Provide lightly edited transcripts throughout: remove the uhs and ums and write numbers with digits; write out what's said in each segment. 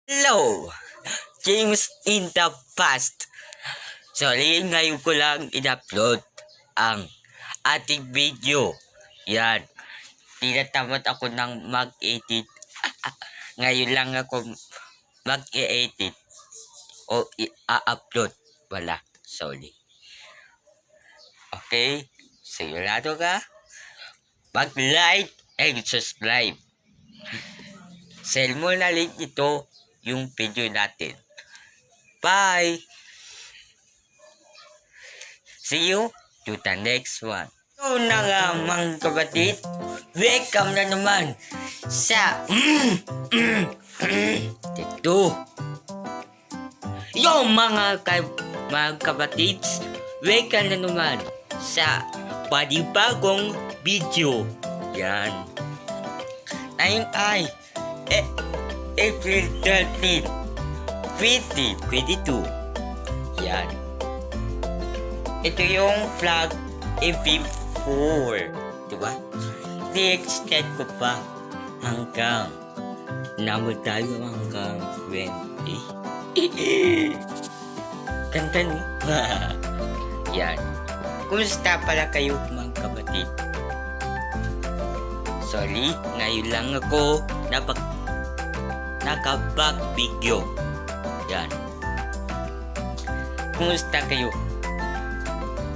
Hello! James in the past. Sorry, ngayon ko lang in-upload ang ating video. Yan. Tinatamad ako ng mag-edit. Ngayon lang ako mag-edit o i-upload. Wala. Sorry. Okay? Sigurado ka? Mag-like and subscribe. Share mo na link ito yung video natin. Bye! See you to the next one. So na nga mga kapatid, welcome na naman sa ito. Yung mga kapatid, welcome na naman sa panibagong video. Yan. Ngayon ay April 13, 2022. Yan. Ito yung vlog MP4. Diba? I-extend ko pa hanggang naman tayo hanggang 20. Ganda no? Yan. Kumusta pala kayo mga kapatid? Sorry, ngayon lang ako nakabag video. Yan. Kumusta kayo?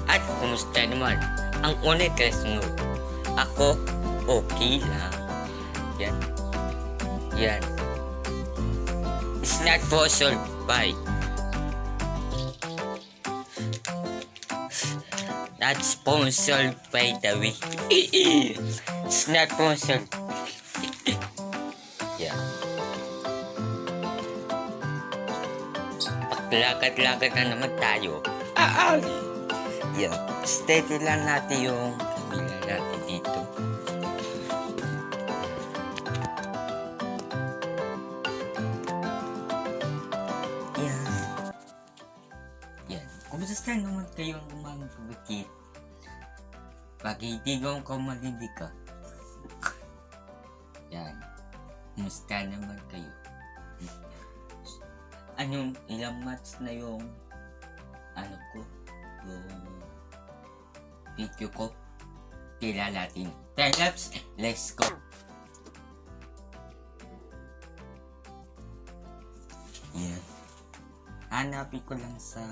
At kumusta naman ang unetes mo? Ako, okay lang. Yan. Yan. It's not sponsored by. Not sponsored by the way. It's not sponsored. Yan. Paglakad-lakad na naman tayo. Yan. Steady lang natin yung kamila natin dito. Yan. Yan. Kumusta naman kayong mga kabukit? Pag hindi ko marinig ka. Yan. Kumusta naman kayo? Anong ilang months na yung ko? Yung video ko. Kilala natin. Time-lapse. Let's go. Yan. Hanapin ko lang sa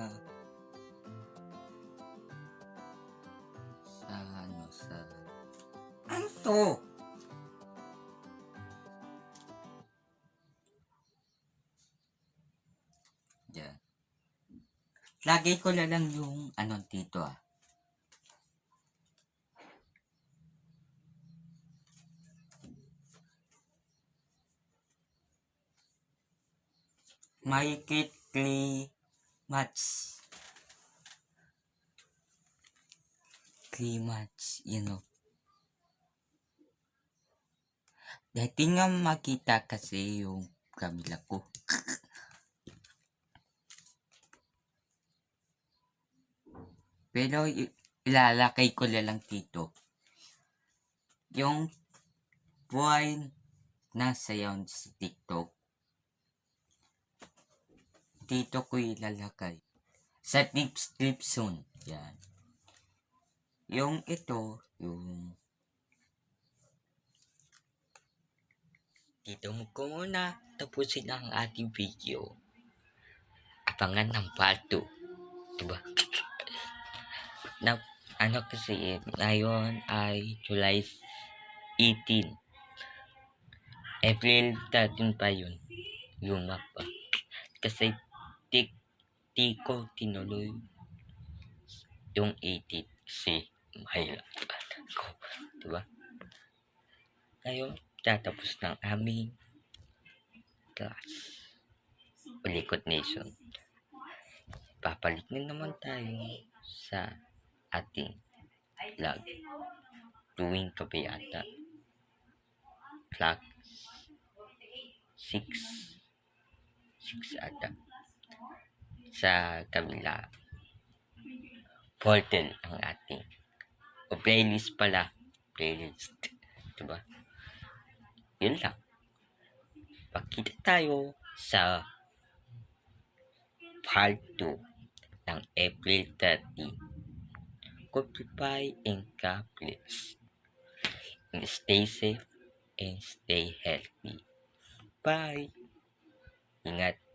ano to? Yan. Lagay ko na lang yung dito Mahigit 3 months. 3 months, Dati nga makita kasi yung kamila ko. Pero ilalakay ko na lang dito. Yung buhay na sayaw sa TikTok. Dito ko ilalagay. Sa description. Yan. Yung ito, yung dito mo ko muna tapusin ang ating video. Abangan ng part 2. Diba? Na, kasi ngayon ay July 18. April 13 pa yun. Yung mapa. Kasi di ko tinuloy yung 18 kasi mahirap ko. Diba? Ngayon, tatapos ng aming class. Ulikot Nation. Papalit na naman tayo sa ating vlog. Tuwing gabi ata. Clock 6 ata. Sa kabila. Portal ang ating. O playlist pala. Playlist. Diba? Yun lang. Pagkita tayo sa part 2 ng April 30. Goodbye and God bless. And stay safe and stay healthy. Bye! Ingat!